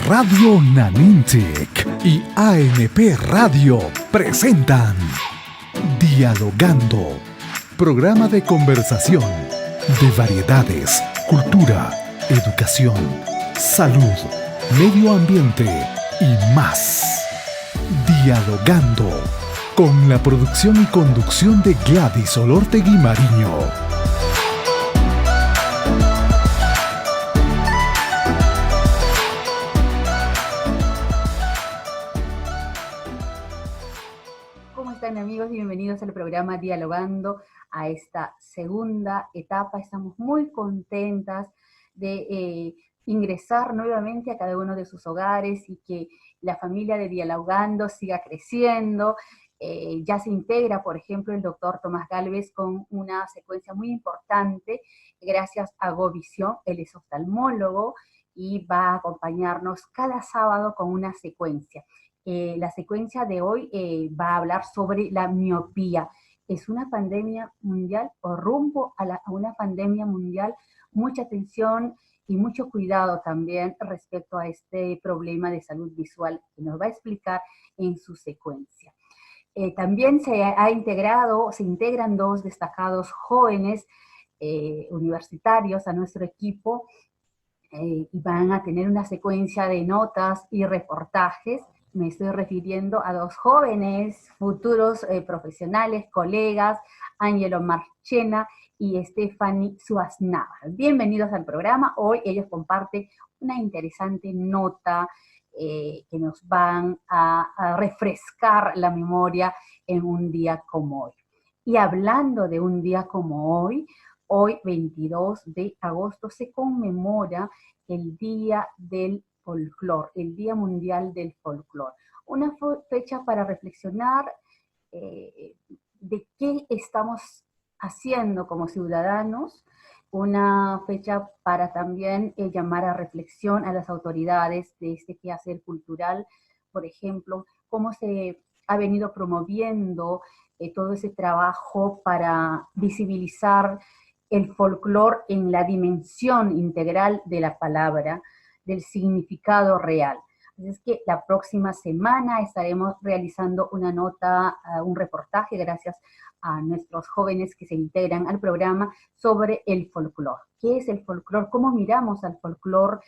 Radio Nanintic y ANP Radio presentan Dialogando, programa de conversación de variedades, cultura, educación, salud, medio ambiente y más. Dialogando, con la producción y conducción de Gladys Olortegui Mariño. ¿Cómo están, amigos? Bienvenidos al programa Dialogando, a esta segunda etapa. Estamos muy contentas de ingresar nuevamente a cada uno de sus hogares y que la familia de Dialogando siga creciendo. Ya se integra, por ejemplo, el doctor Tomás Gálvez con una secuencia muy importante, gracias a Govisión. Él es oftalmólogo y va a acompañarnos cada sábado con una secuencia. La secuencia de hoy va a hablar sobre la miopía. ¿Es una pandemia mundial o rumbo a una pandemia mundial? Mucha atención y mucho cuidado también respecto a este problema de salud visual que nos va a explicar en su secuencia. También se integran dos destacados jóvenes universitarios a nuestro equipo y van a tener una secuencia de notas y reportajes. Me estoy refiriendo a dos jóvenes, futuros profesionales, colegas, Ángelo Marchena y Stephanie Suaznavar. Bienvenidos al programa. Hoy ellos comparten una interesante nota que nos van a refrescar la memoria en un día como hoy. Y hablando de un día como hoy 22 de agosto, se conmemora el Día del Folclor, el Día Mundial del Folclor. Una fecha para reflexionar de qué estamos haciendo como ciudadanos, una fecha para también llamar a reflexión a las autoridades de este quehacer cultural, por ejemplo, cómo se ha venido promoviendo todo ese trabajo para visibilizar el folclor en la dimensión integral de la palabra, del significado real. Así es que la próxima semana estaremos realizando una nota, un reportaje, gracias a nuestros jóvenes que se integran al programa, sobre el folclor. ¿Qué es el folclor? ¿Cómo miramos al folclor?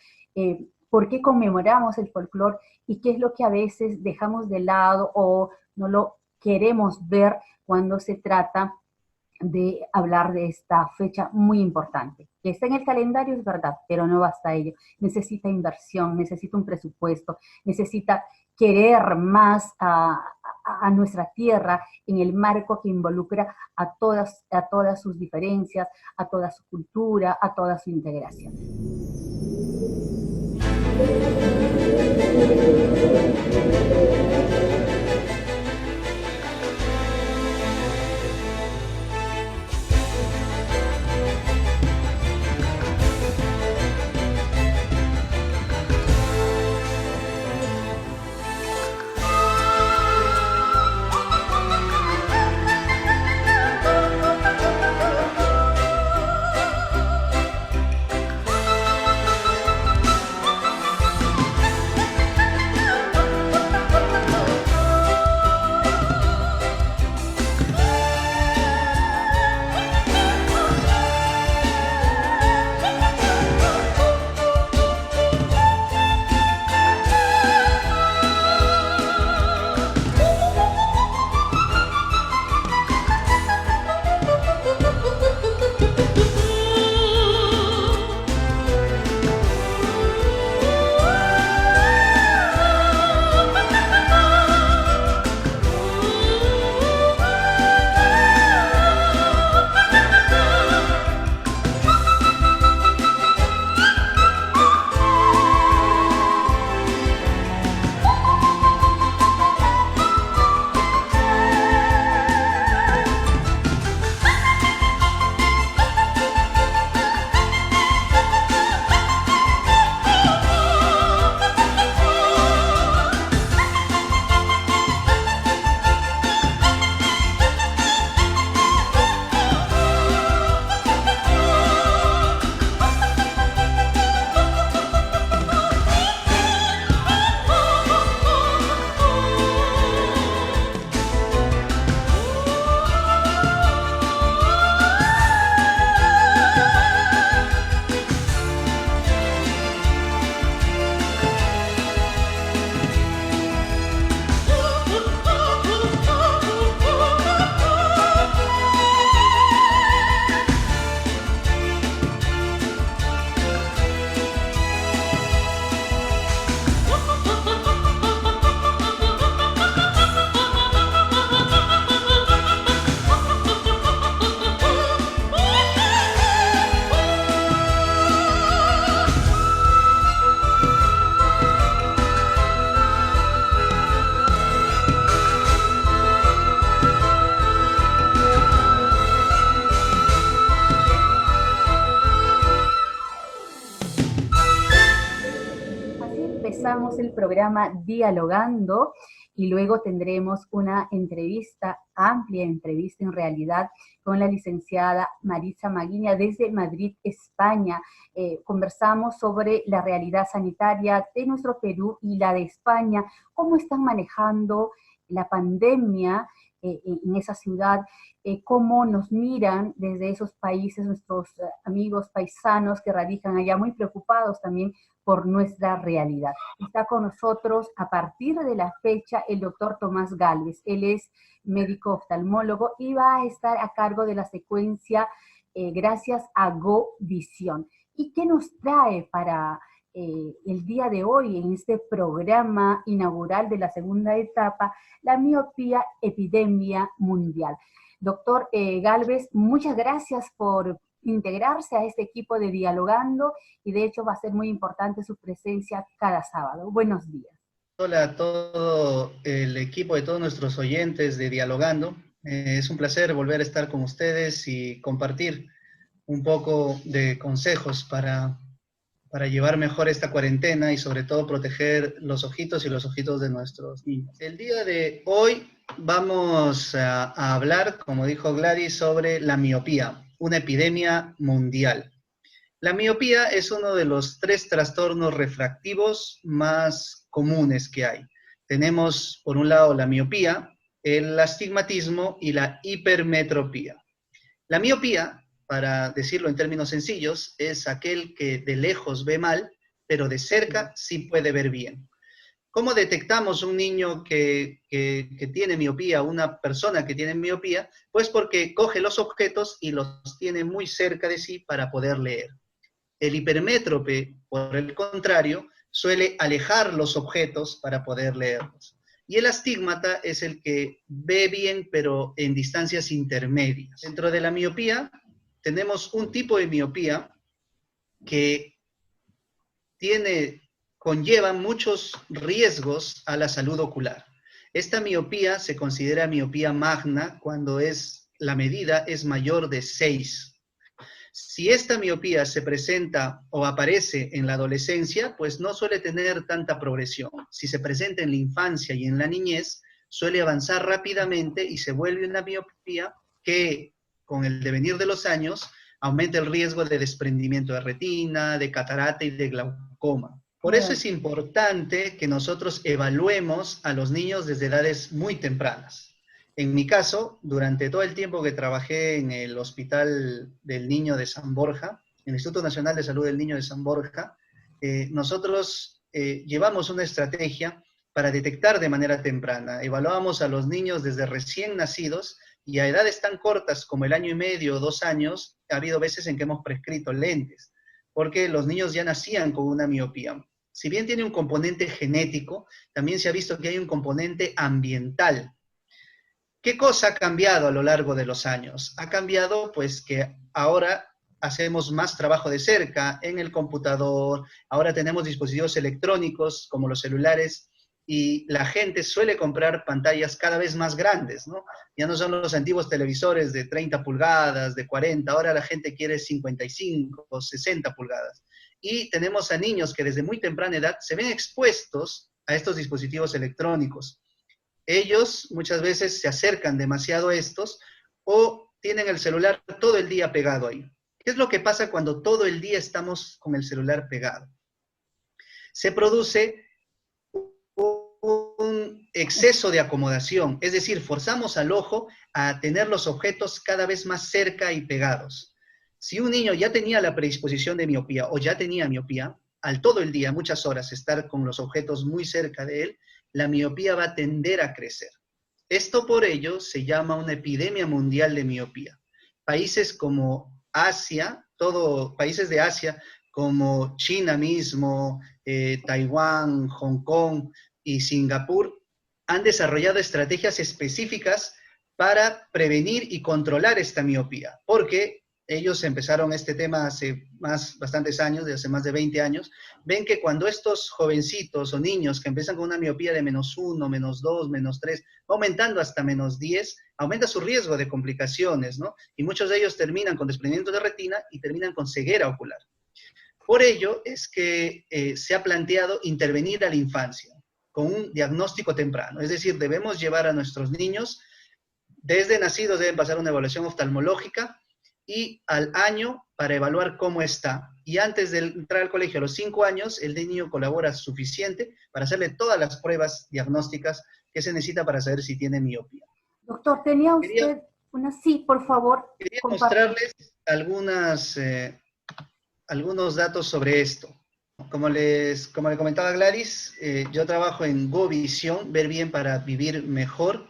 ¿Por qué conmemoramos el folclor? ¿Y qué es lo que a veces dejamos de lado o no lo queremos ver cuando se trata de hablar de esta fecha muy importante? Que está en el calendario, es verdad, pero no basta ello. Necesita inversión, necesita un presupuesto, necesita querer más a nuestra tierra en el marco que involucra a todas sus diferencias, a toda su cultura, a toda su integración. comenzamos el programa Dialogando y luego tendremos una entrevista, amplia entrevista en realidad, con la licenciada Maritza Maguiña desde Madrid, España. Conversamos sobre la realidad sanitaria de nuestro Perú y la de España, cómo están manejando la pandemia en esa ciudad, cómo nos miran desde esos países nuestros amigos paisanos que radican allá, muy preocupados también por nuestra realidad. Está con nosotros a partir de la fecha el doctor Tomás Gálvez. Él es médico oftalmólogo y va a estar a cargo de la secuencia gracias a Go Visión. ¿Y qué nos trae para el día de hoy en este programa inaugural de la segunda etapa, la miopía epidemia mundial? Doctor Gálvez, muchas gracias por integrarse a este equipo de Dialogando y de hecho va a ser muy importante su presencia cada sábado. Buenos días. Hola a todo el equipo de todos nuestros oyentes de Dialogando. Es un placer volver a estar con ustedes y compartir un poco de consejos para llevar mejor esta cuarentena y sobre todo proteger los ojitos y los ojitos de nuestros niños. El día de hoy vamos a hablar, como dijo Gladys, sobre la miopía, una epidemia mundial. La miopía es uno de los 3 trastornos refractivos más comunes que hay. Tenemos, por un lado, la miopía, el astigmatismo y la hipermetropía. La miopía, para decirlo en términos sencillos, es aquel que de lejos ve mal, pero de cerca sí puede ver bien. ¿Cómo detectamos un niño que tiene miopía, una persona que tiene miopía? Pues porque coge los objetos y los tiene muy cerca de sí para poder leer. El hipermétrope, por el contrario, suele alejar los objetos para poder leerlos. Y el astígmata es el que ve bien, pero en distancias intermedias. Dentro de la miopía, tenemos un tipo de miopía que conlleva muchos riesgos a la salud ocular. Esta miopía se considera miopía magna cuando la medida es mayor de 6. Si esta miopía se presenta o aparece en la adolescencia, pues no suele tener tanta progresión. Si se presenta en la infancia y en la niñez, suele avanzar rápidamente y se vuelve una miopía que, con el devenir de los años, aumenta el riesgo de desprendimiento de retina, de catarata y de glaucoma. Por eso es importante que nosotros evaluemos a los niños desde edades muy tempranas. En mi caso, durante todo el tiempo que trabajé en el Hospital del Niño de San Borja, en el Instituto Nacional de Salud del Niño de San Borja, nosotros llevamos una estrategia para detectar de manera temprana. Evaluamos a los niños desde recién nacidos y a edades tan cortas como el 1 año y medio o 2 años, ha habido veces en que hemos prescrito lentes, porque los niños ya nacían con una miopía. Si bien tiene un componente genético, también se ha visto que hay un componente ambiental. ¿Qué cosa ha cambiado a lo largo de los años? Ha cambiado pues que ahora hacemos más trabajo de cerca en el computador, ahora tenemos dispositivos electrónicos como los celulares y la gente suele comprar pantallas cada vez más grandes, ¿no? Ya no son los antiguos televisores de 30 pulgadas, de 40, ahora la gente quiere 55 o 60 pulgadas. Y tenemos a niños que desde muy temprana edad se ven expuestos a estos dispositivos electrónicos. Ellos muchas veces se acercan demasiado a estos o tienen el celular todo el día pegado ahí. ¿Qué es lo que pasa cuando todo el día estamos con el celular pegado? Se produce un exceso de acomodación, es decir, forzamos al ojo a tener los objetos cada vez más cerca y pegados. Si un niño ya tenía la predisposición de miopía o ya tenía miopía, al todo el día, muchas horas, estar con los objetos muy cerca de él, la miopía va a tender a crecer. Esto por ello se llama una epidemia mundial de miopía. Países como Asia, países de Asia como China mismo, Taiwán, Hong Kong y Singapur han desarrollado estrategias específicas para prevenir y controlar esta miopía, porque ellos empezaron este tema hace bastantes años, de hace más de 20 años, ven que cuando estos jovencitos o niños que empiezan con una miopía de -1, -2, -3, va aumentando hasta -10, aumenta su riesgo de complicaciones, ¿no? Y muchos de ellos terminan con desprendimiento de retina y terminan con ceguera ocular. Por ello es que se ha planteado intervenir a la infancia con un diagnóstico temprano. Es decir, debemos llevar a nuestros niños, desde nacidos deben pasar una evaluación oftalmológica y al año para evaluar cómo está. Y antes de entrar al colegio a los 5 años, el niño colabora suficiente para hacerle todas las pruebas diagnósticas que se necesita para saber si tiene miopía. Doctor, ¿tenía usted una? Sí, por favor. Quería mostrarles algunos datos sobre esto. Como le comentaba Gladys, yo trabajo en GoVisión, Ver Bien para Vivir Mejor,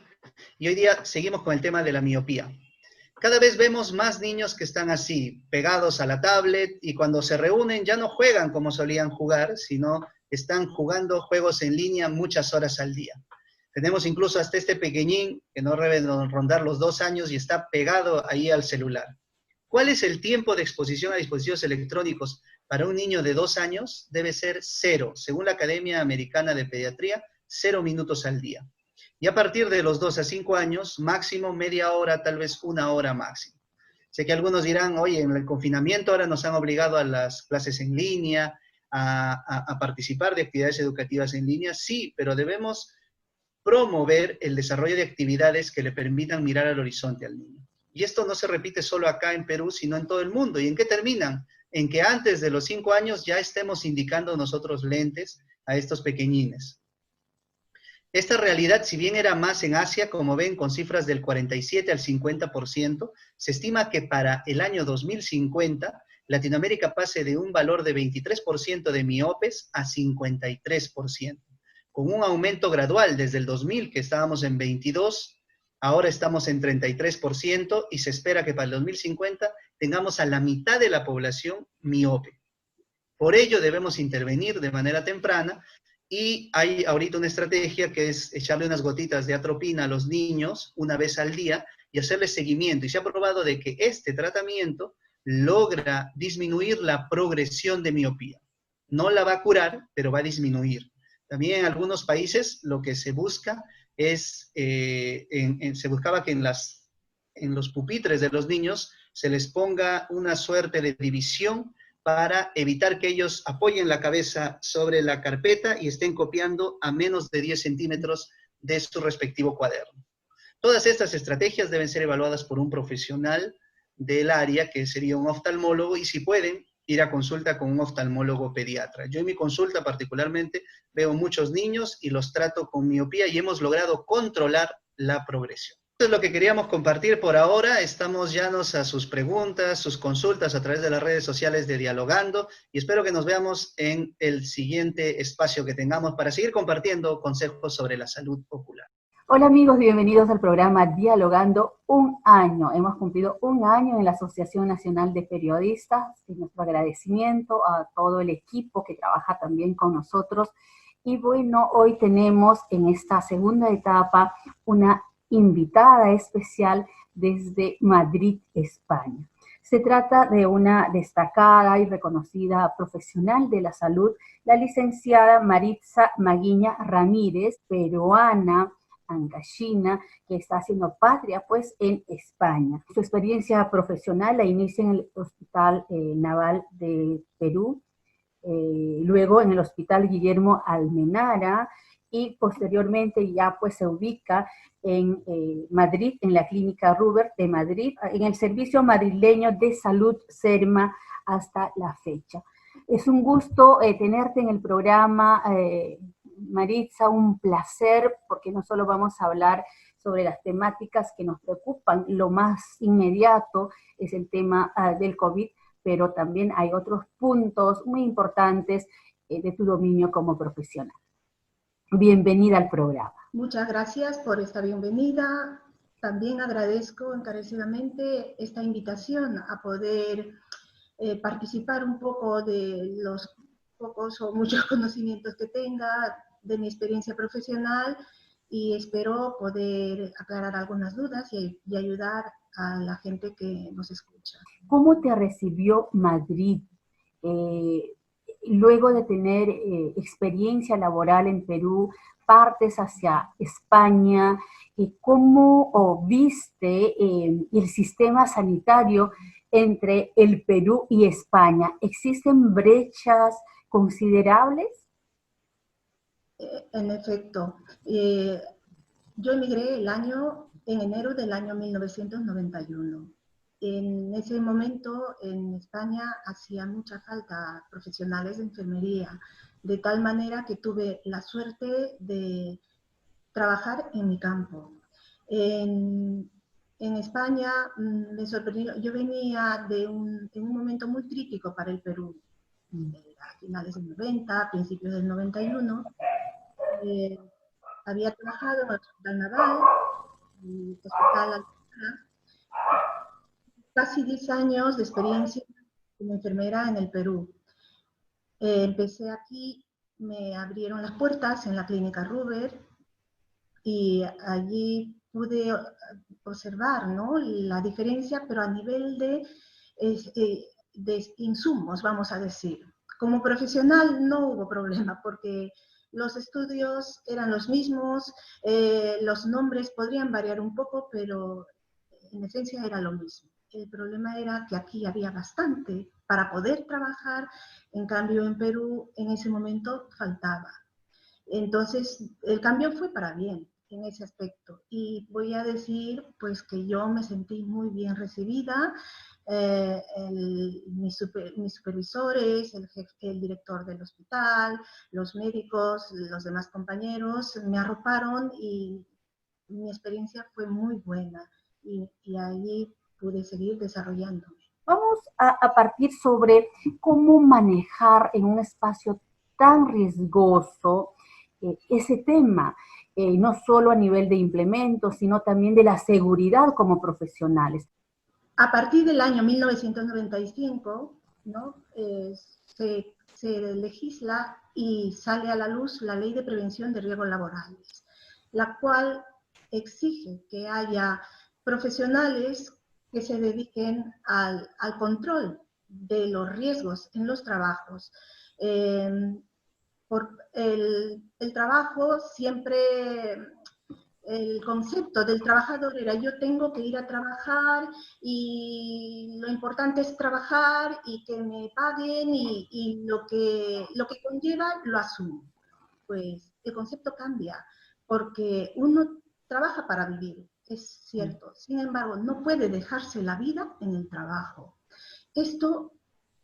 y hoy día seguimos con el tema de la miopía. Cada vez vemos más niños que están así, pegados a la tablet, y cuando se reúnen ya no juegan como solían jugar, sino están jugando juegos en línea muchas horas al día. Tenemos incluso hasta este pequeñín, que no debe rondar los 2 años, y está pegado ahí al celular. ¿Cuál es el tiempo de exposición a dispositivos electrónicos para un niño de 2 años? Debe ser 0, según la Academia Americana de Pediatría, 0 minutos al día. Y a partir de los 2 a 5 años, máximo media hora, tal vez 1 hora máximo. Sé que algunos dirán, oye, en el confinamiento ahora nos han obligado a las clases en línea, a participar de actividades educativas en línea. Sí, pero debemos promover el desarrollo de actividades que le permitan mirar al horizonte al niño. Y esto no se repite solo acá en Perú, sino en todo el mundo. ¿Y en qué terminan? En que antes de los 5 años ya estemos indicando nosotros lentes a estos pequeñines. Esta realidad, si bien era más en Asia, como ven, con cifras del 47 al 50%, se estima que para el año 2050, Latinoamérica pase de un valor de 23% de miopes a 53%, con un aumento gradual desde el 2000, que estábamos en 22%, ahora estamos en 33%, y se espera que para el 2050 tengamos a la mitad de la población miope. Por ello debemos intervenir de manera temprana, y hay ahorita una estrategia que es echarle unas gotitas de atropina a los niños una vez al día y hacerles seguimiento. Y se ha probado de que este tratamiento logra disminuir la progresión de miopía. No la va a curar, pero va a disminuir. También en algunos países lo que se busca es, se buscaba que en los pupitres de los niños se les ponga una suerte de división para evitar que ellos apoyen la cabeza sobre la carpeta y estén copiando a menos de 10 centímetros de su respectivo cuaderno. Todas estas estrategias deben ser evaluadas por un profesional del área, que sería un oftalmólogo, y si pueden, ir a consulta con un oftalmólogo pediatra. Yo en mi consulta particularmente veo muchos niños y los trato con miopía y hemos logrado controlar la progresión. Esto es lo que queríamos compartir por ahora. Estamos llanos a sus preguntas, sus consultas a través de las redes sociales de Dialogando, y espero que nos veamos en el siguiente espacio que tengamos para seguir compartiendo consejos sobre la salud ocular. Hola amigos, bienvenidos al programa Dialogando. Un año, hemos cumplido un año en la Asociación Nacional de Periodistas, y nuestro agradecimiento a todo el equipo que trabaja también con nosotros. Y bueno, hoy tenemos en esta segunda etapa una invitada especial desde Madrid, España. Se trata de una destacada y reconocida profesional de la salud, la licenciada Maritza Maguiña Ramírez, peruana, ancashina, que está haciendo patria pues en España. Su experiencia profesional la inicia en el Hospital Naval de Perú, luego en el Hospital Guillermo Almenara, y posteriormente ya pues se ubica en Madrid, en la Clínica Ruber de Madrid, en el Servicio Madrileño de Salud SERMA hasta la fecha. Es un gusto tenerte en el programa, Maritza, un placer, porque no solo vamos a hablar sobre las temáticas que nos preocupan, lo más inmediato es el tema del COVID, pero también hay otros puntos muy importantes de tu dominio como profesional. Bienvenida al programa. Muchas gracias por esta bienvenida. También agradezco encarecidamente esta invitación a poder participar un poco de los pocos o muchos conocimientos que tenga, de mi experiencia profesional, y espero poder aclarar algunas dudas y ayudar a la gente que nos escucha. ¿Cómo te recibió Madrid? Luego de tener experiencia laboral en Perú, partes hacia España, ¿cómo viste el sistema sanitario entre el Perú y España? ¿Existen brechas considerables? En efecto, yo emigré en enero del año 1991. En ese momento en España hacía mucha falta profesionales de enfermería, de tal manera que tuve la suerte de trabajar en mi campo. En España me sorprendió, yo venía en un momento muy crítico para el Perú, a finales del 90, principios del 91. Había trabajado en el Hospital Naval, en el Hospital Alcalá, casi 10 años de experiencia como enfermera en el Perú. Empecé aquí, me abrieron las puertas en la clínica Ruber y allí pude observar, ¿no?, la diferencia, pero a nivel de insumos, vamos a decir. Como profesional no hubo problema porque los estudios eran los mismos, los nombres podrían variar un poco, pero en esencia era lo mismo. El problema era que aquí había bastante para poder trabajar, en cambio en Perú en ese momento faltaba. Entonces el cambio fue para bien en ese aspecto y voy a decir pues que yo me sentí muy bien recibida. Mis supervisores, el director del hospital, los médicos, los demás compañeros me arroparon y mi experiencia fue muy buena y ahí pude seguir desarrollándome. Vamos a partir sobre cómo manejar en un espacio tan riesgoso ese tema, no solo a nivel de implementos, sino también de la seguridad como profesionales. A partir del año 1995, ¿no?, se legisla y sale a la luz la Ley de Prevención de Riesgos Laborales, la cual exige que haya profesionales que se dediquen al control de los riesgos en los trabajos. Por el trabajo siempre, el concepto del trabajador era yo tengo que ir a trabajar y lo importante es trabajar y que me paguen y lo que conlleva lo asumo. Pues el concepto cambia porque uno trabaja para vivir, es cierto. Sin embargo, no puede dejarse la vida en el trabajo. Esto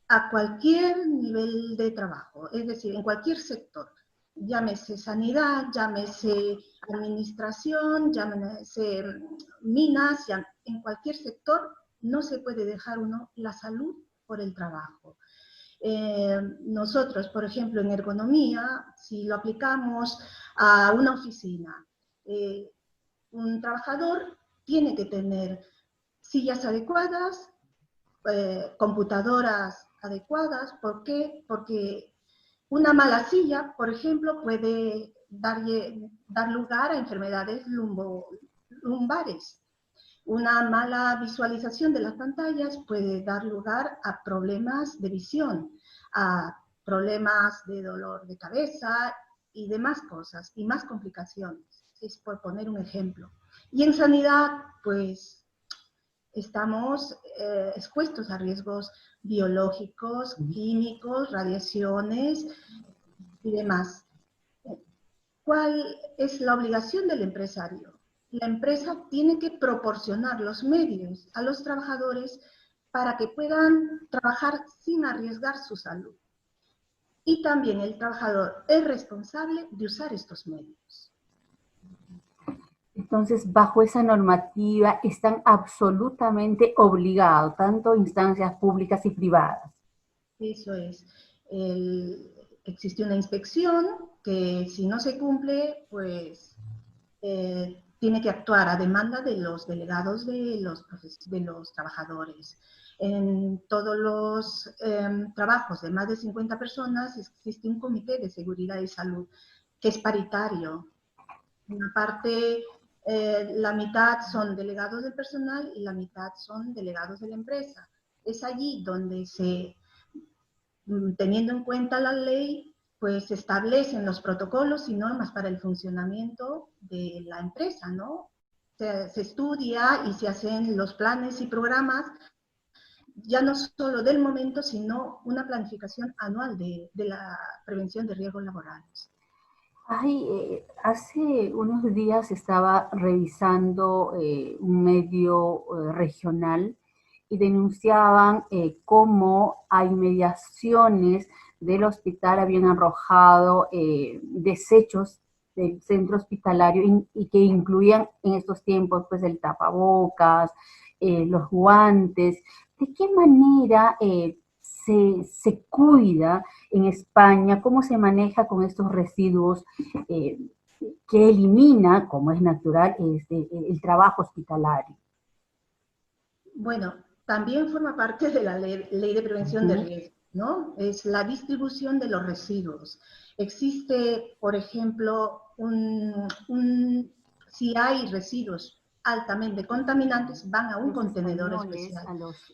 a cualquier nivel de trabajo, es decir, en cualquier sector, llámese sanidad, llámese administración, llámese minas, en cualquier sector no se puede dejar uno la salud por el trabajo. Nosotros, por ejemplo, en ergonomía, si lo aplicamos a una oficina, un trabajador tiene que tener sillas adecuadas, computadoras adecuadas. ¿Por qué? Porque una mala silla, por ejemplo, puede dar lugar a enfermedades lumbares. Una mala visualización de las pantallas puede dar lugar a problemas de visión, a problemas de dolor de cabeza y demás cosas, y más complicaciones. Es por poner un ejemplo. Y en sanidad, pues, estamos expuestos a riesgos biológicos, químicos, radiaciones y demás. ¿Cuál es la obligación del empresario? La empresa tiene que proporcionar los medios a los trabajadores para que puedan trabajar sin arriesgar su salud. Y también el trabajador es responsable de usar estos medios. Entonces, bajo esa normativa están absolutamente obligados, tanto instancias públicas y privadas. Eso es. Existe una inspección que si no se cumple, pues tiene que actuar a demanda de los delegados de los trabajadores. En todos los trabajos de más de 50 personas existe un comité de seguridad y salud que es paritario. Una parte, la mitad son delegados del personal y la mitad son delegados de la empresa. Es allí donde teniendo en cuenta la ley, pues se establecen los protocolos y normas para el funcionamiento de la empresa, ¿no? Se estudia y se hacen los planes y programas ya no solo del momento, sino una planificación anual de la prevención de riesgos laborales. Hace unos días estaba revisando un medio regional y denunciaban cómo a inmediaciones del hospital habían arrojado desechos del centro hospitalario y que incluían en estos tiempos pues el tapabocas, los guantes. ¿De qué manera se cuida en España? ¿Cómo se maneja con estos residuos eh, que elimina, como es natural, el trabajo hospitalario? Bueno, también forma parte de la ley de prevención de riesgos, ¿no? Es la distribución de los residuos. Existe, por ejemplo, si hay residuos altamente contaminantes, van a un contenedor especial.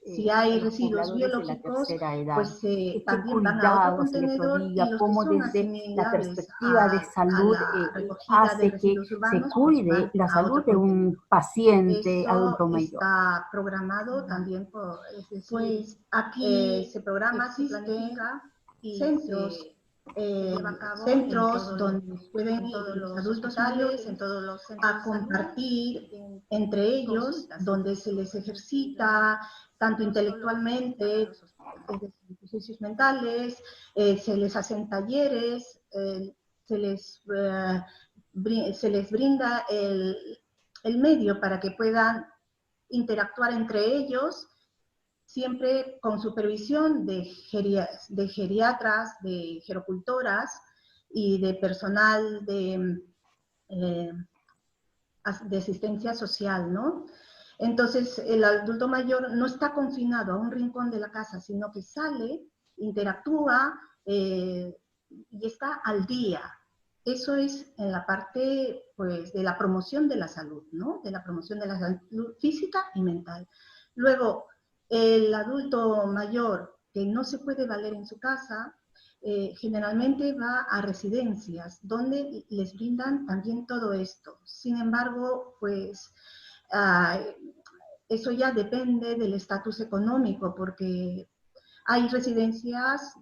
Si hay residuos biológicos, pues también van a otro contenedor, y los que son asimilables a la recogida de residuos urbanos, se cuide pues van la a salud otro de un contenedor. paciente Eso adulto mayor. está programado también por, es decir, pues aquí se programa, se planifica, y centros donde pueden ir los adultos mayores a compartir entre ellos, donde se les ejercita tanto intelectualmente, es decir, ejercicios mentales, se les hacen talleres, se les brinda el medio para que puedan interactuar entre ellos, siempre con supervisión de geriatras, de gerocultoras y de personal de asistencia social, ¿no? Entonces, el adulto mayor no está confinado a un rincón de la casa, sino que sale, interactúa y está al día. Eso es en la parte, pues, de la promoción de la salud, ¿no? De la promoción de la salud física y mental. Luego, el adulto mayor que no se puede valer en su casa, generalmente va a residencias donde les brindan también todo esto. Sin embargo, pues eso ya depende del estatus económico, porque hay residencias,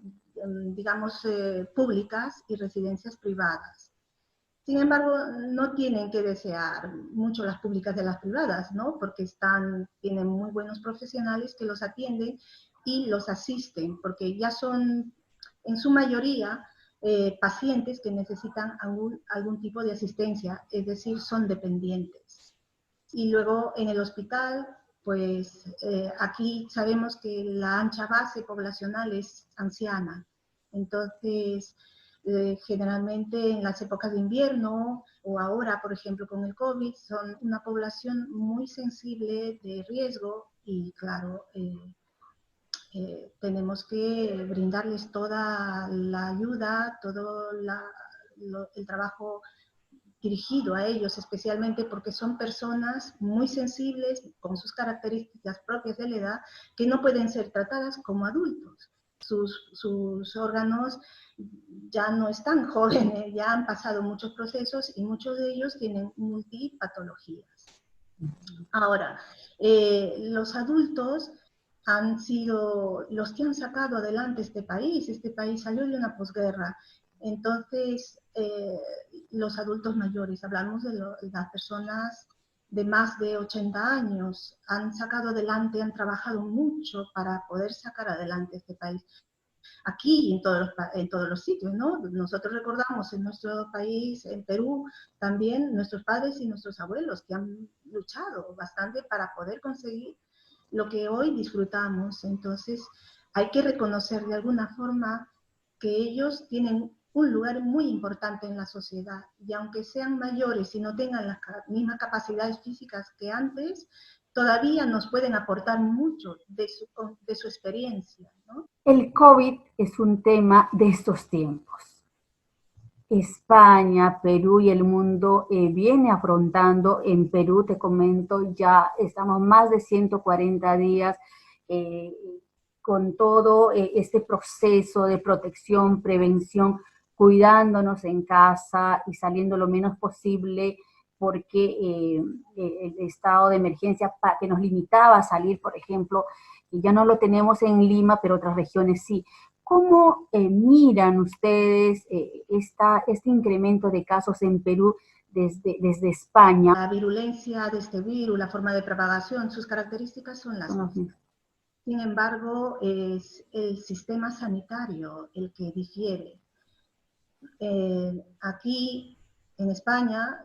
digamos, públicas y residencias privadas. Sin embargo, no tienen que desear mucho las públicas de las privadas, ¿no? Porque tienen muy buenos profesionales que los atienden y los asisten, porque ya son, en su mayoría, pacientes que necesitan algún tipo de asistencia, es decir, son dependientes. Y luego en el hospital, pues aquí sabemos que la ancha base poblacional es anciana. Entonces, generalmente en las épocas de invierno o ahora, por ejemplo, con el COVID, son una población muy sensible de riesgo y, claro, tenemos que brindarles toda la ayuda, todo el trabajo dirigido a ellos, especialmente porque son personas muy sensibles con sus características propias de la edad, que no pueden ser tratadas como adultos. Sus órganos ya no están jóvenes, ya han pasado muchos procesos y muchos de ellos tienen multipatologías. Ahora, los adultos han sido los que han sacado adelante este país. Este país salió de una posguerra. Entonces, los adultos mayores, hablamos de las personas de más de 80 años, han sacado adelante, han trabajado mucho para poder sacar adelante este país. Aquí y en todos los sitios, ¿no? Nosotros recordamos en nuestro país, en Perú, también nuestros padres y nuestros abuelos que han luchado bastante para poder conseguir lo que hoy disfrutamos. Entonces, hay que reconocer de alguna forma que ellos tienen un lugar muy importante en la sociedad, y aunque sean mayores y no tengan las mismas capacidades físicas que antes, todavía nos pueden aportar mucho de su experiencia, ¿no? El COVID es un tema de estos tiempos. España, Perú y el mundo viene afrontando. En Perú, te comento, ya estamos más de 140 días con todo este proceso de protección, prevención, cuidándonos en casa y saliendo lo menos posible, porque el estado de emergencia que nos limitaba a salir, por ejemplo, ya no lo tenemos en Lima, pero otras regiones sí. ¿Cómo miran ustedes este incremento de casos en Perú desde España? La virulencia de este virus, la forma de propagación, sus características son las mismas. Sin embargo, es el sistema sanitario el que difiere. Aquí, en España,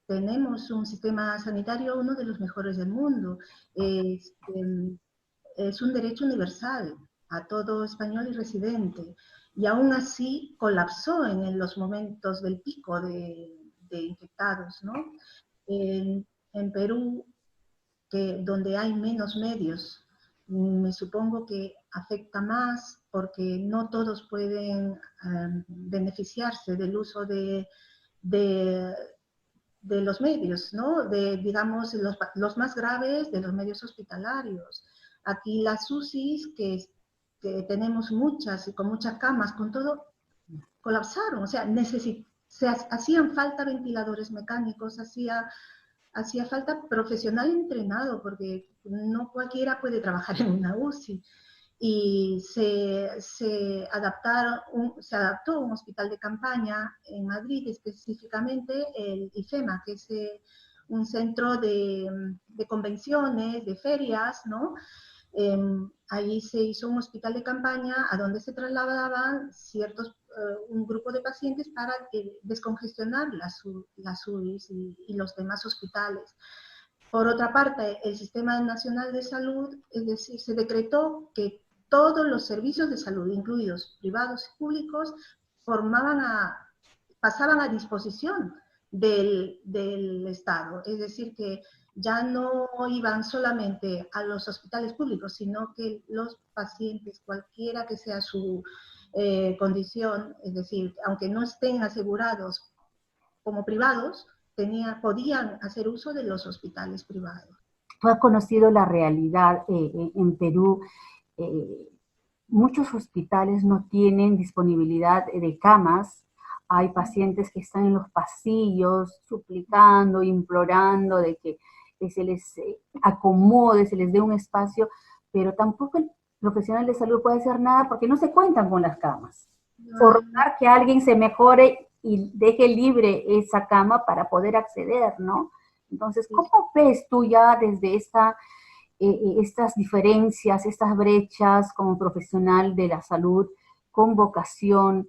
tenemos un sistema sanitario, uno de los mejores del mundo. Es un derecho universal a todo español y residente. Y aún así colapsó en los momentos del pico de infectados, ¿no? En Perú, donde hay menos medios, me supongo que afecta más porque no todos pueden beneficiarse del uso de los medios, ¿no? Digamos, los más graves de los medios hospitalarios. Aquí las UCIs, que tenemos muchas y con muchas camas, con todo, colapsaron. O sea, hacían falta ventiladores mecánicos, hacía falta profesional entrenado, porque no cualquiera puede trabajar en una UCI. Y se adaptó un hospital de campaña en Madrid, específicamente el IFEMA, que es un centro de convenciones, de ferias, ¿no? Allí se hizo un hospital de campaña a donde se trasladaban un grupo de pacientes para descongestionar las UIs y los demás hospitales. Por otra parte, el Sistema Nacional de Salud, es decir, se decretó que todos los servicios de salud, incluidos privados y públicos, pasaban a disposición del Estado. Es decir, que ya no iban solamente a los hospitales públicos, sino que los pacientes, cualquiera que sea su condición, es decir, aunque no estén asegurados como privados, podían hacer uso de los hospitales privados. Tú has conocido la realidad en Perú. Muchos hospitales no tienen disponibilidad de camas. Hay pacientes que están en los pasillos suplicando, implorando de que se les acomode, se les dé un espacio, pero tampoco el profesional de salud puede hacer nada porque no se cuentan con las camas. Forzar que alguien se mejore y deje libre esa cama para poder acceder, ¿no? Entonces, ¿cómo ves tú ya desde estas diferencias, estas brechas como profesional de la salud, con vocación?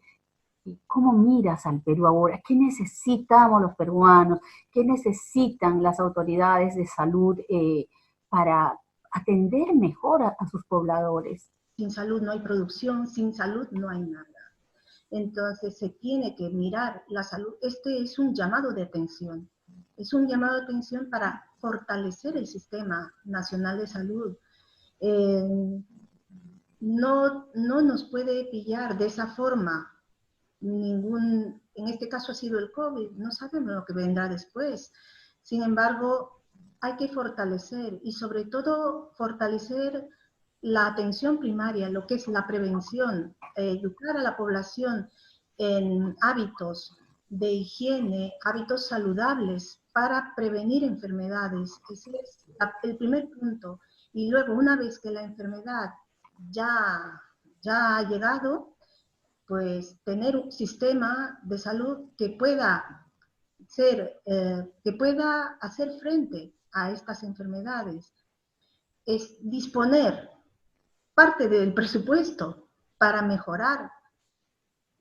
¿Cómo miras al Perú ahora? ¿Qué necesitamos los peruanos? ¿Qué necesitan las autoridades de salud para atender mejor a sus pobladores? Sin salud no hay producción, sin salud no hay nada. Entonces se tiene que mirar la salud. Este es un llamado de atención. Es un llamado de atención para fortalecer el Sistema Nacional de Salud. No nos puede pillar de esa forma en este caso ha sido el COVID, no sabemos lo que vendrá después. Sin embargo, hay que fortalecer y sobre todo fortalecer la atención primaria, lo que es la prevención, educar a la población en hábitos de higiene, hábitos saludables para prevenir enfermedades. Ese es el primer punto. Y luego, una vez que la enfermedad ya ha llegado, pues tener un sistema de salud que pueda hacer frente a estas enfermedades. Es disponer parte del presupuesto para mejorar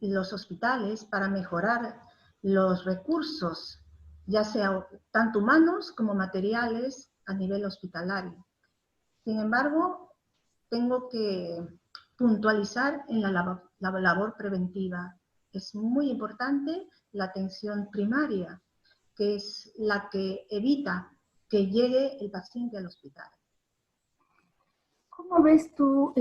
los hospitales, para mejorar los recursos, ya sea tanto humanos como materiales a nivel hospitalario. Sin embargo, tengo que puntualizar en la labor preventiva. Es muy importante la atención primaria, que es la que evita que llegue el paciente al hospital. ¿Cómo ves tú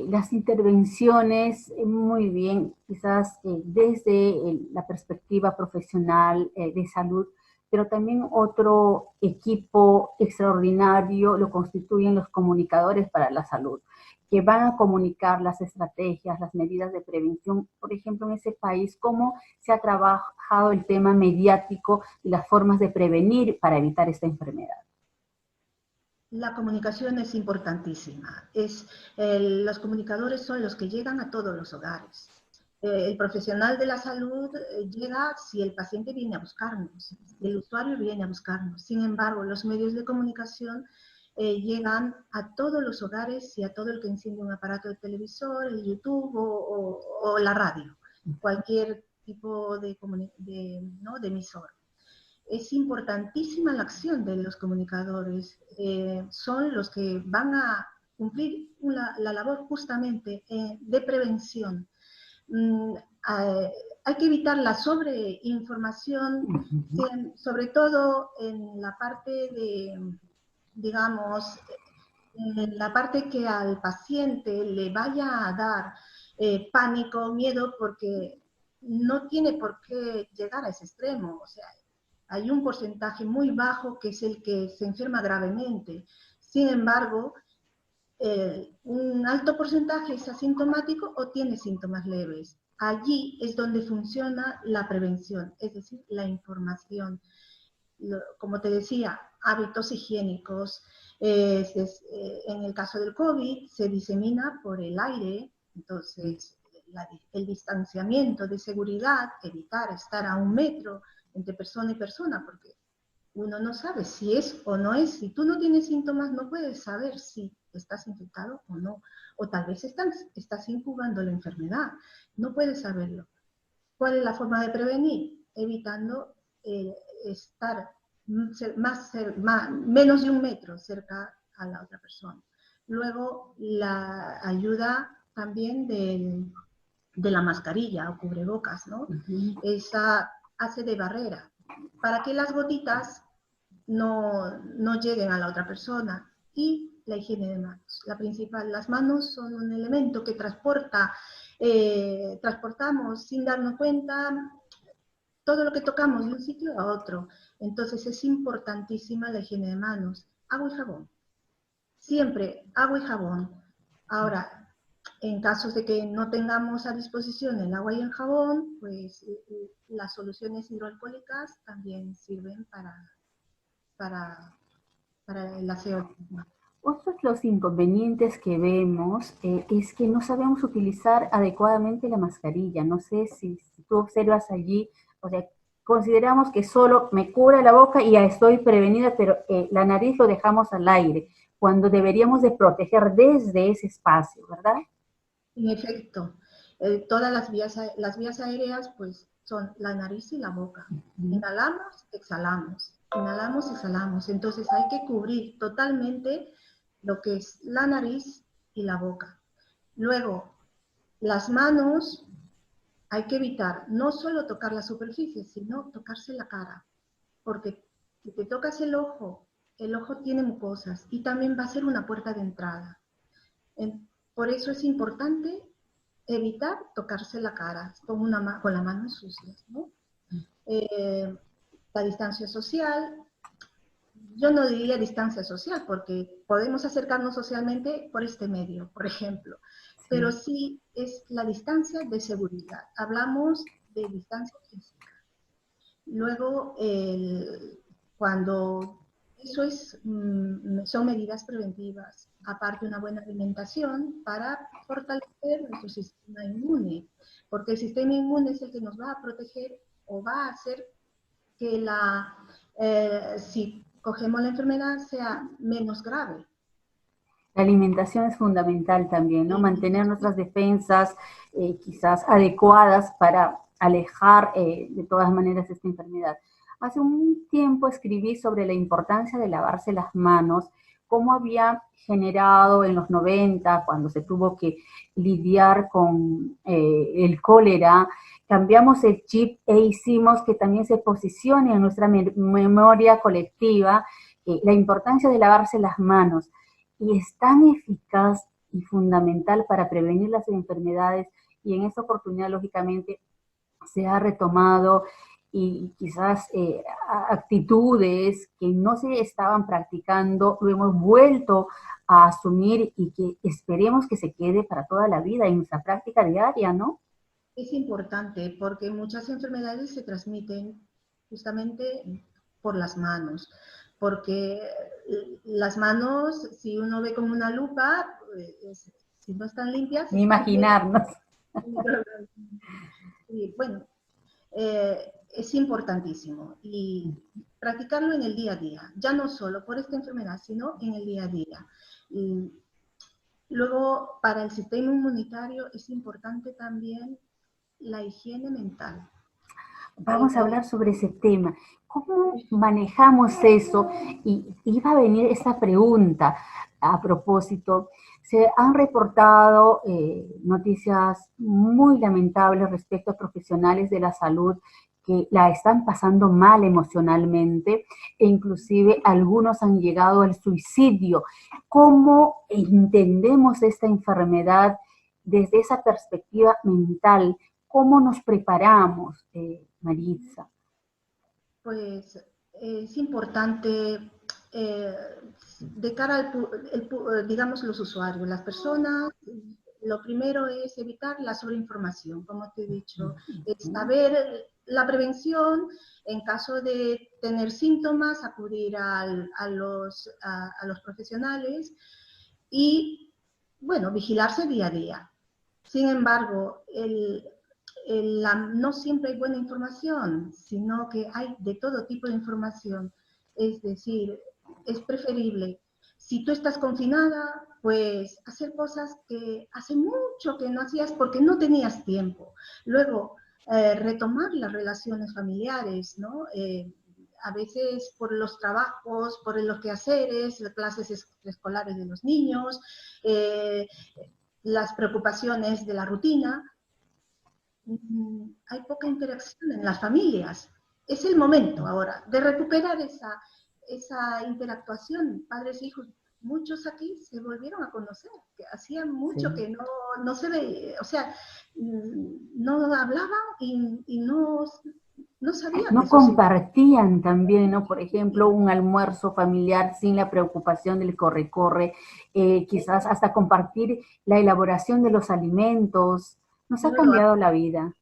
las intervenciones? Muy bien, quizás desde la perspectiva profesional de salud, pero también otro equipo extraordinario lo constituyen los comunicadores para la salud, que van a comunicar las estrategias, las medidas de prevención. Por ejemplo, en ese país, ¿cómo se ha trabajado el tema mediático y las formas de prevenir para evitar esta enfermedad? la comunicación es importantísima. Los comunicadores son los que llegan a todos los hogares. El profesional de la salud llega si el paciente viene a buscarnos, el usuario viene a buscarnos. Sin embargo, los medios de comunicación llegan a todos los hogares y a todo el que enciende un aparato de televisor, el YouTube o la radio, cualquier tipo de emisor. Es importantísima la acción de los comunicadores. Son los que van a cumplir la labor justamente de prevención. Hay que evitar la sobreinformación, sobre todo en la parte de, digamos, en la parte que al paciente le vaya a dar pánico, miedo, porque no tiene por qué llegar a ese extremo. O sea, hay un porcentaje muy bajo que es el que se enferma gravemente. Sin embargo, un alto porcentaje es asintomático o tiene síntomas leves. Allí es donde funciona la prevención, es decir, la información. Como te decía, hábitos higiénicos. En el caso del COVID se disemina por el aire, entonces el distanciamiento de seguridad, evitar estar a 1 metro entre persona y persona, porque uno no sabe si es o no es. Si tú no tienes síntomas, no puedes saber si estás infectado o no. O tal vez estás incubando la enfermedad. No puedes saberlo. ¿Cuál es la forma de prevenir? Evitando estar menos de 1 metro cerca a la otra persona. Luego, la ayuda también de la mascarilla o cubrebocas, ¿no? Esa hace de barrera para que las gotitas no lleguen a la otra persona. Y la higiene de manos, la principal. Las manos son un elemento que transportamos sin darnos cuenta todo lo que tocamos de un sitio a otro. Entonces es importantísima la higiene de manos. Agua y jabón. Siempre agua y jabón. Ahora, en casos de que no tengamos a disposición el agua y el jabón, pues las soluciones hidroalcohólicas también sirven para el aseo. Otros de los inconvenientes que vemos es que no sabemos utilizar adecuadamente la mascarilla. No sé si tú observas allí, o sea, consideramos que solo me cubre la boca y ya estoy prevenida, pero la nariz lo dejamos al aire, cuando deberíamos de proteger desde ese espacio, ¿verdad? En efecto, todas las vías aéreas pues son la nariz y la boca. Inhalamos, exhalamos. Inhalamos, exhalamos. Entonces hay que cubrir totalmente lo que es la nariz y la boca. Luego, las manos hay que evitar no solo tocar la superficie, sino tocarse la cara. Porque si te tocas el ojo tiene mucosas y también va a ser una puerta de entrada. Por eso es importante evitar tocarse la cara con las manos sucias, ¿no? La distancia social, yo no diría distancia social, porque podemos acercarnos socialmente por este medio, por ejemplo, pero sí es la distancia de seguridad. Hablamos de distancia física. Luego, cuando eso son medidas preventivas, aparte una buena alimentación para fortalecer nuestro sistema inmune, porque el sistema inmune es el que nos va a proteger o va a hacer que si cogemos la enfermedad sea menos grave. La alimentación es fundamental también, ¿no? Mantener nuestras defensas quizás adecuadas para alejar de todas maneras esta enfermedad. Hace un tiempo escribí sobre la importancia de lavarse las manos, cómo había generado en los 90, cuando se tuvo que lidiar con el cólera, cambiamos el chip e hicimos que también se posicione en nuestra memoria colectiva la importancia de lavarse las manos. Y es tan eficaz y fundamental para prevenir las enfermedades, y en esta oportunidad, lógicamente, se ha retomado y quizás actitudes que no se estaban practicando, lo hemos vuelto a asumir y que esperemos que se quede para toda la vida en nuestra práctica diaria, ¿no? Es importante porque muchas enfermedades se transmiten justamente por las manos, porque las manos, si uno ve con una lupa, si no están limpias... Ni imaginarnos. Y bueno, es importantísimo y practicarlo en el día a día, ya no solo por esta enfermedad, sino en el día a día. Y luego, para el sistema inmunitario es importante también la higiene mental. Vamos a hablar sobre ese tema. ¿Cómo manejamos eso? Y iba a venir esta pregunta a propósito. Se han reportado noticias muy lamentables respecto a profesionales de la salud que la están pasando mal emocionalmente e inclusive algunos han llegado al suicidio. ¿Cómo entendemos esta enfermedad desde esa perspectiva mental? ¿Cómo nos preparamos, Maritza? Pues es importante de cara al, digamos, los usuarios, las personas, lo primero es evitar la sobreinformación, como te he dicho, es saber la prevención, en caso de tener síntomas, acudir a los profesionales y, bueno, vigilarse día a día. Sin embargo, no siempre hay buena información, sino que hay de todo tipo de información. Es decir, es preferible, si tú estás confinada, pues hacer cosas que hace mucho que no hacías porque no tenías tiempo. Luego, retomar las relaciones familiares, ¿no? A veces por los trabajos, por los quehaceres, las clases escolares de los niños, las preocupaciones de la rutina, hay poca interacción en las familias. Es el momento ahora de recuperar esa interactuación, padres e hijos. Muchos aquí se volvieron a conocer, que hacía mucho Sí. que no se veía, o sea, no hablaban y no sabían de No sus hijos. compartían también, ¿no? Por ejemplo, un almuerzo familiar sin la preocupación del corre-corre, quizás hasta compartir la elaboración de los alimentos. Nos ha No lo cambiado la vida.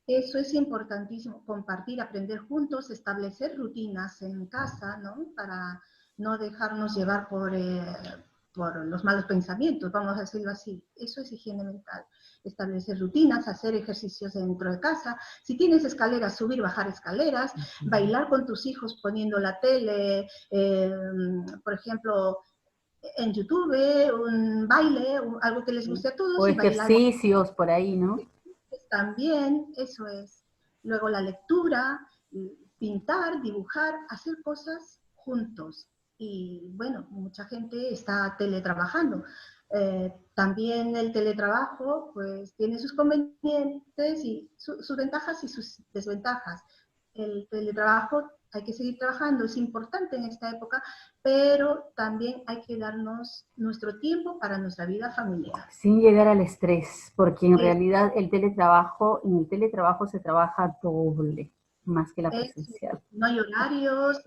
Eso es importantísimo, compartir, aprender juntos, establecer rutinas en casa, ¿no? Para no dejarnos llevar por los malos pensamientos, vamos a decirlo así. Eso es higiene mental. Establecer rutinas, hacer ejercicios dentro de casa. Si tienes escaleras, subir, bajar escaleras, bailar con tus hijos poniendo la tele, por ejemplo, en YouTube, un baile, algo que les guste a O todos y bailar. ejercicios por ahí, ¿no? También, eso es. Luego la lectura, pintar, dibujar, hacer cosas juntos. Y bueno, mucha gente está teletrabajando. También el teletrabajo pues tiene sus convenientes y sus ventajas y sus desventajas. El teletrabajo hay que seguir trabajando, es importante en esta época, pero también hay que darnos nuestro tiempo para nuestra vida familiar. Sin llegar al estrés, porque en realidad en el teletrabajo se trabaja doble, más que la presencial. No hay horarios,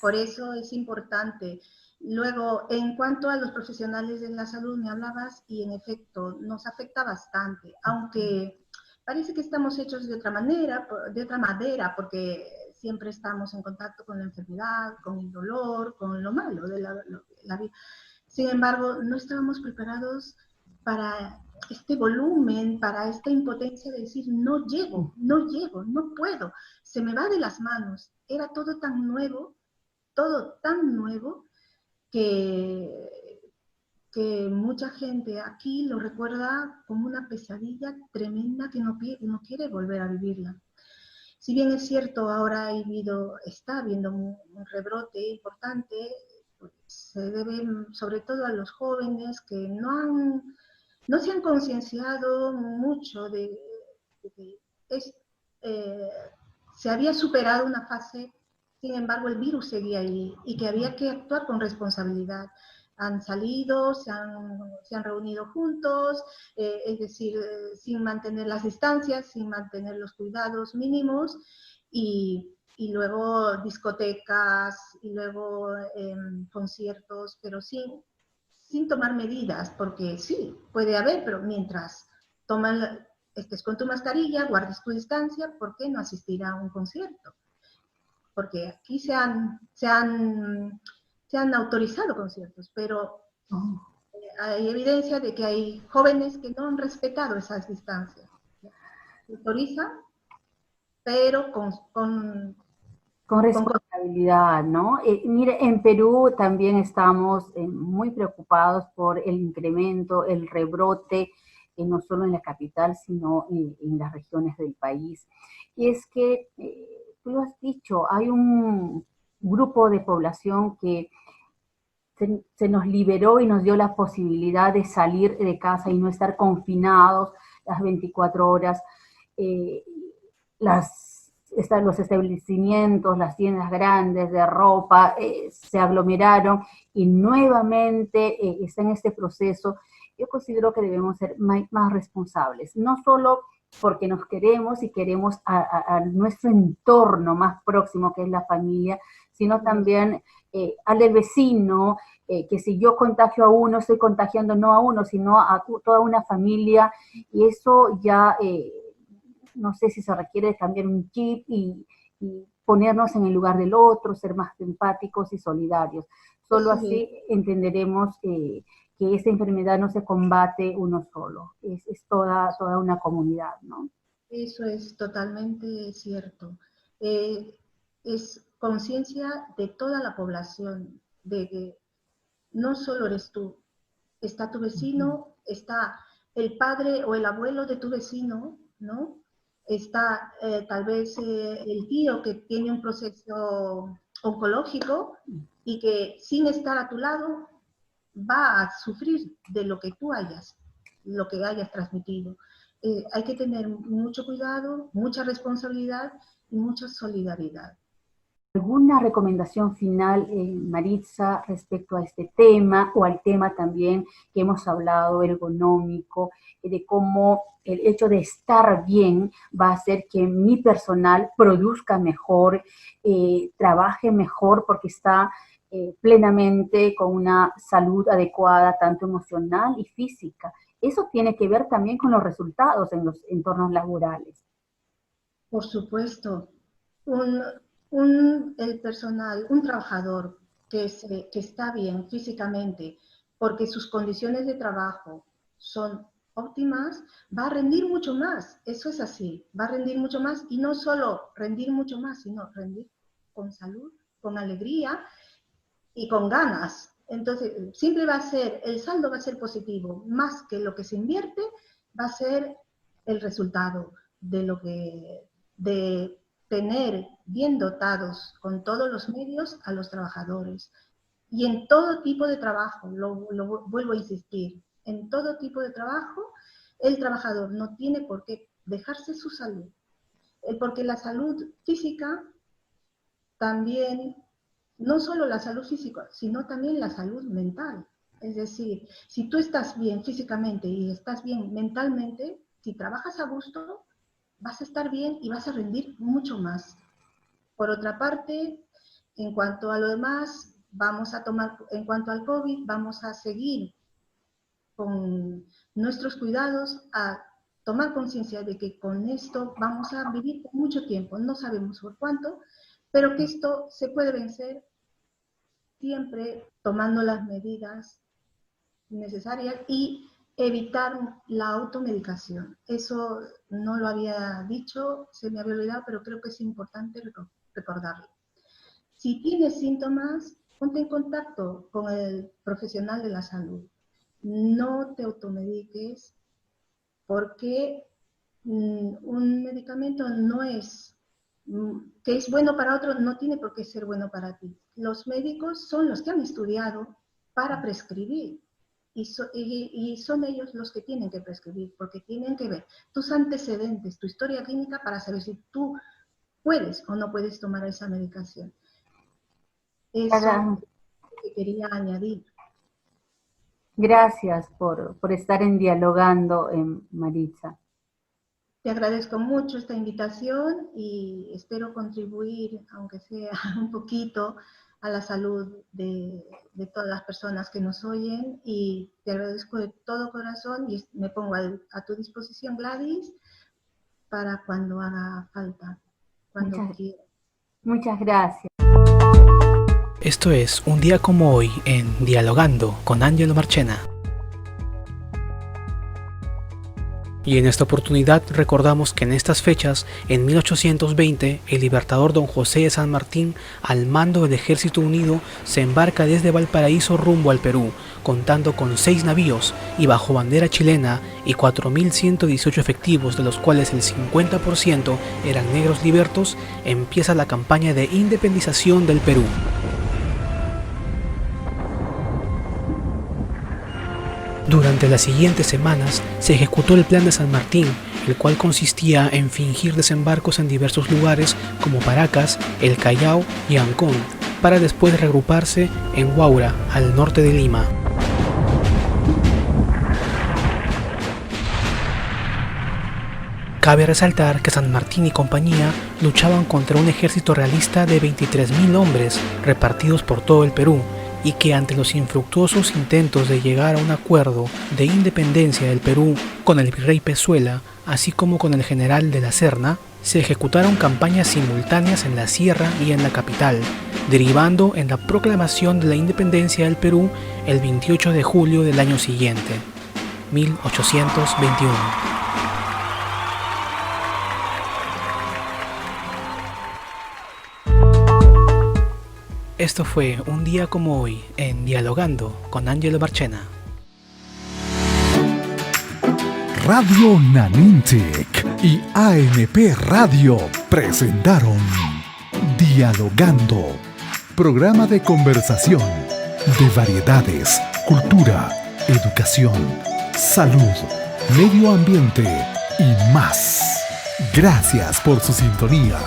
por eso es importante. Luego, en cuanto a los profesionales de la salud, me hablabas y en efecto nos afecta bastante, aunque parece que estamos hechos de otra manera, de otra madera, porque siempre estamos en contacto con la enfermedad, con el dolor, con lo malo de la vida. Sin embargo, no estábamos preparados para este volumen, para esta impotencia de decir, no llego, no puedo, se me va de las manos. Era todo tan nuevo, que mucha gente aquí lo recuerda como una pesadilla tremenda que no quiere volver a vivirla. Si bien es cierto, ahora está habiendo un rebrote importante, pues se debe sobre todo a los jóvenes que no se han concienciado mucho de que se había superado una fase, sin embargo el virus seguía ahí y que había que actuar con responsabilidad. Han salido, se han reunido juntos, es decir, sin mantener las distancias, sin mantener los cuidados mínimos y luego discotecas y luego conciertos, pero sin tomar medidas, porque sí, puede haber, pero mientras estés con tu mascarilla, guardes tu distancia, ¿por qué no asistir a un concierto? porque aquí se han autorizado conciertos, pero hay evidencia de que hay jóvenes que no han respetado esas distancias. Se autoriza, pero Con responsabilidad, ¿no? Mire, en Perú también estamos muy preocupados por el incremento, el rebrote, no solo en la capital, sino en las regiones del país. Y es que, tú lo has dicho, hay un grupo de población que se nos liberó y nos dio la posibilidad de salir de casa y no estar confinados las 24 horas. Eh, los establecimientos, las tiendas grandes de ropa se aglomeraron y nuevamente está en este proceso. Yo considero que debemos ser más responsables, no solo porque nos queremos y queremos a nuestro entorno más próximo, que es la familia, sino también al del vecino, que si yo contagio a uno, estoy contagiando no a uno, sino a toda una familia, y eso ya, no sé si se requiere cambiar un chip y ponernos en el lugar del otro, ser más empáticos y solidarios. Solo así entenderemos que esta enfermedad no se combate uno solo, es toda una comunidad, ¿no? Eso es totalmente cierto. Es conciencia de toda la población, de que no solo eres tú, está tu vecino, está el padre o el abuelo de tu vecino, ¿no? Está tal vez el tío que tiene un proceso oncológico y que sin estar a tu lado va a sufrir de lo que tú lo que hayas transmitido. Hay que tener mucho cuidado, mucha responsabilidad y mucha solidaridad. ¿Alguna recomendación final, Maritza, respecto a este tema o al tema también que hemos hablado, ergonómico, de cómo el hecho de estar bien va a hacer que mi personal produzca mejor, trabaje mejor porque está plenamente con una salud adecuada, tanto emocional y física? Eso tiene que ver también con los resultados en los entornos laborales. Por supuesto, el personal, un trabajador que está bien físicamente porque sus condiciones de trabajo son óptimas, va a rendir mucho más. Eso es así, va a rendir mucho más y no solo rendir mucho más, sino rendir con salud, con alegría y con ganas. Entonces, siempre el saldo va a ser positivo, más que lo que se invierte, va a ser el resultado de tener bien dotados con todos los medios a los trabajadores. Y en todo tipo de trabajo, lo vuelvo a insistir, en todo tipo de trabajo, el trabajador no tiene por qué dejarse su salud, porque la salud física también, no solo la salud física, sino también la salud mental. Es decir, si tú estás bien físicamente y estás bien mentalmente, si trabajas a gusto, vas a estar bien y vas a rendir mucho más. Por otra parte, en cuanto a lo demás, en cuanto al COVID, vamos a seguir con nuestros cuidados, a tomar conciencia de que con esto vamos a vivir por mucho tiempo, no sabemos por cuánto, pero que esto se puede vencer siempre tomando las medidas necesarias y evitar la automedicación. Eso no lo había dicho, se me había olvidado, pero creo que es importante recordarlo. Si tienes síntomas, ponte en contacto con el profesional de la salud. No te automediques porque un medicamento no es que es bueno para otro, no tiene por qué ser bueno para ti. Los médicos son los que han estudiado para prescribir y son ellos los que tienen que prescribir porque tienen que ver tus antecedentes, tu historia clínica para saber si tú puedes o no puedes tomar esa medicación. Eso es lo que quería añadir. Gracias por estar en Dialogando, Maritza. Te agradezco mucho esta invitación y espero contribuir, aunque sea un poquito, a la salud de todas las personas que nos oyen y te agradezco de todo corazón y me pongo a tu disposición, Gladys, para cuando haga falta, cuando quiera. Muchas gracias. Esto es Un día como hoy en Dialogando con Ángelo Marchena. Y en esta oportunidad recordamos que en estas fechas, en 1820, el libertador don José de San Martín, al mando del Ejército Unido, se embarca desde Valparaíso rumbo al Perú, contando con 6 navíos y bajo bandera chilena y 4.118 efectivos, de los cuales el 50% eran negros libertos. Empieza la campaña de independización del Perú. Durante las siguientes semanas se ejecutó el Plan de San Martín, el cual consistía en fingir desembarcos en diversos lugares como Paracas, El Callao y Ancón, para después reagruparse en Huaura, al norte de Lima. Cabe resaltar que San Martín y compañía luchaban contra un ejército realista de 23.000 hombres repartidos por todo el Perú, y que ante los infructuosos intentos de llegar a un acuerdo de independencia del Perú con el virrey Pezuela, así como con el general de la Serna, se ejecutaron campañas simultáneas en la sierra y en la capital, derivando en la proclamación de la independencia del Perú el 28 de julio del año siguiente, 1821. Esto fue Un día como hoy en Dialogando con Ángelo Marchena. Radio Nanintic y ANP Radio presentaron Dialogando, programa de conversación de variedades, cultura, educación, salud, medio ambiente y más. Gracias por su sintonía.